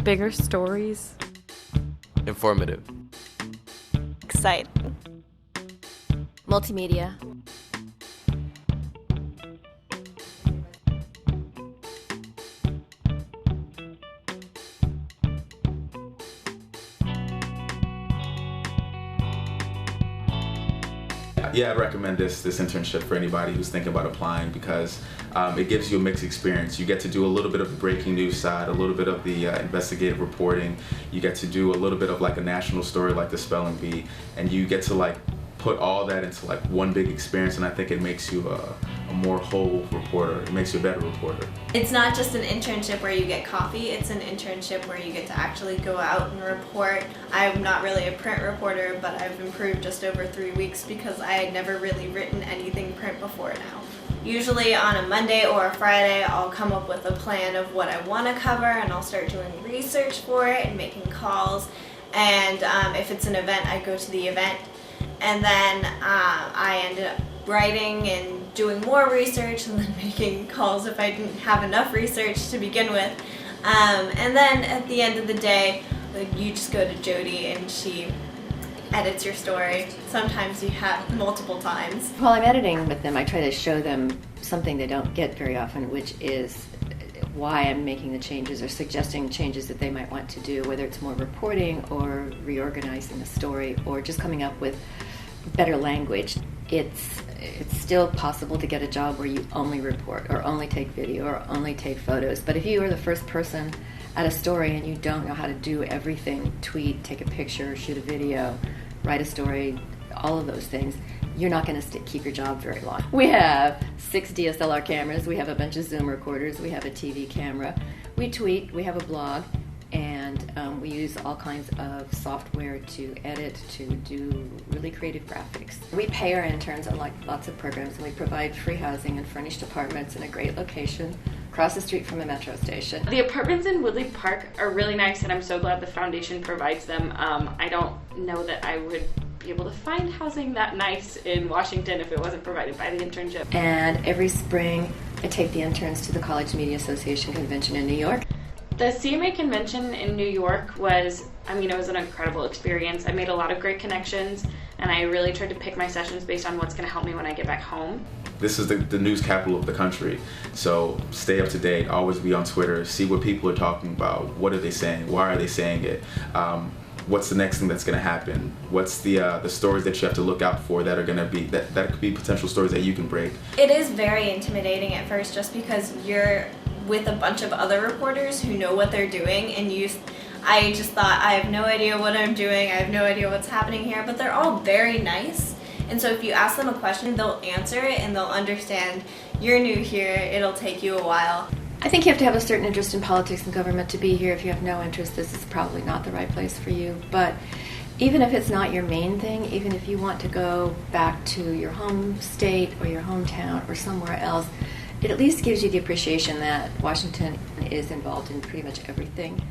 Bigger stories. Informative. Exciting. Multimedia. Yeah, I'd recommend this internship for anybody who's thinking about applying because it gives you a mixed experience. You get to do a little bit of the breaking news side, a little bit of the investigative reporting. You get to do a little bit of like a national story like the spelling bee, and you get to like put all that into like one big experience, and I think it makes you a more whole reporter. It makes you a better reporter. It's not just an internship where you get coffee, it's an internship where you get to actually go out and report. I'm not really a print reporter, but I've improved just over 3 weeks because I had never really written anything print before now. Usually on a Monday or a Friday, I'll come up with a plan of what I want to cover and I'll start doing research for it and making calls. And if it's an event, I go to the event. And then I ended up writing and doing more research and then making calls if I didn't have enough research to begin with. And then at the end of the day, you just go to Jody and she edits your story. Sometimes you have multiple times. While I'm editing with them, I try to show them something they don't get very often, which is why I'm making the changes or suggesting changes that they might want to do, whether it's more reporting or reorganizing the story or just coming up with better language. It's still possible to get a job where you only report or only take video or only take photos. But if you are the first person at a story and you don't know how to do everything, tweet, take a picture, shoot a video, write a story, all of those things, you're not going to keep your job very long. We have 6 DSLR cameras, we have a bunch of Zoom recorders, we have a TV camera, we tweet, we have a blog, and we use all kinds of software to edit, to do really creative graphics. We pay our interns on lots of programs, and we provide free housing and furnished apartments in a great location across the street from a metro station. The apartments in Woodley Park are really nice, and I'm so glad the foundation provides them. I don't know that I would be able to find housing that nice in Washington if it wasn't provided by the internship. And every spring, I take the interns to the College Media Association convention in New York. The CMA convention in New York was, it was an incredible experience. I made a lot of great connections, and I really tried to pick my sessions based on what's going to help me when I get back home. This is the news capital of the country, so stay up to date, always be on Twitter, see what people are talking about, what are they saying, why are they saying it, what's the next thing that's going to happen, what's the stories that you have to look out for that are going to be, that could be potential stories that you can break. It is very intimidating at first just because you're with a bunch of other reporters who know what they're doing, and I just thought, I have no idea what I'm doing, I have no idea what's happening here, but they're all very nice. And so if you ask them a question, they'll answer it and they'll understand you're new here, it'll take you a while. I think you have to have a certain interest in politics and government to be here. If you have no interest, this is probably not the right place for you. But even if it's not your main thing, even if you want to go back to your home state or your hometown or somewhere else, it at least gives you the appreciation that Washington is involved in pretty much everything